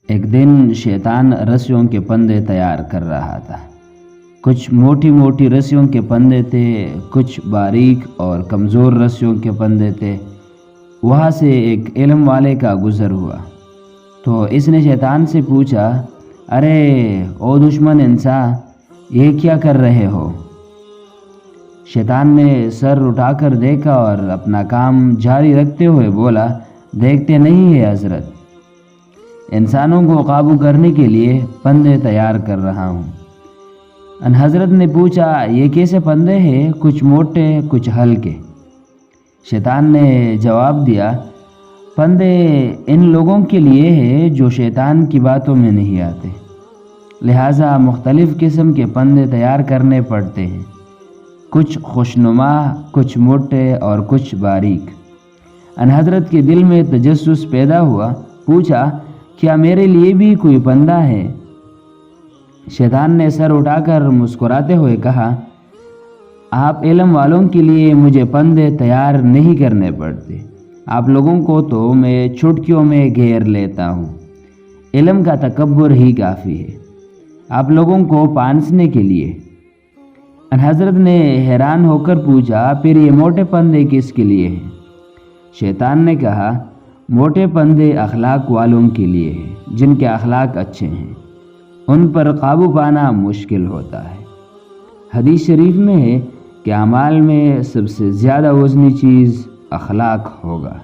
ایک دن شیطان رسیوں کے پندے تیار کر رہا تھا۔ کچھ موٹی موٹی رسیوں کے پندے تھے، کچھ باریک اور کمزور رسیوں کے پندے تھے۔ وہاں سے ایک علم والے کا گزر ہوا تو اس نے شیطان سے پوچھا، ارے او دشمن انسان، یہ کیا کر رہے ہو؟ شیطان نے سر اٹھا کر دیکھا اور اپنا کام جاری رکھتے ہوئے بولا، دیکھتے نہیں ہے حضرت، انسانوں کو قابو کرنے کے لیے پندے تیار کر رہا ہوں۔ ان حضرت نے پوچھا، یہ کیسے پندے ہیں؟ کچھ موٹے کچھ ہلکے۔ شیطان نے جواب دیا، پندے ان لوگوں کے لیے ہیں جو شیطان کی باتوں میں نہیں آتے، لہٰذا مختلف قسم کے پندے تیار کرنے پڑتے ہیں، کچھ خوشنما، کچھ موٹے اور کچھ باریک۔ ان حضرت کے دل میں تجسس پیدا ہوا، پوچھا، کیا میرے لیے بھی کوئی پندہ ہے؟ شیطان نے سر اٹھا کر مسکراتے ہوئے کہا، آپ علم والوں کے لیے مجھے پندے تیار نہیں کرنے پڑتے، آپ لوگوں کو تو میں چٹکیوں میں گھیر لیتا ہوں، علم کا تکبر ہی کافی ہے آپ لوگوں کو پانسنے کے لیے۔ ان حضرت نے حیران ہو کر پوچھا، پھر یہ موٹے پندے کس کے لیے ہیں؟ شیطان نے کہا، موٹے پندے اخلاق والوں کے لیے ہیں، جن کے اخلاق اچھے ہیں، ان پر قابو پانا مشکل ہوتا ہے۔ حدیث شریف میں ہے کہ اعمال میں سب سے زیادہ وزنی چیز اخلاق ہوگا۔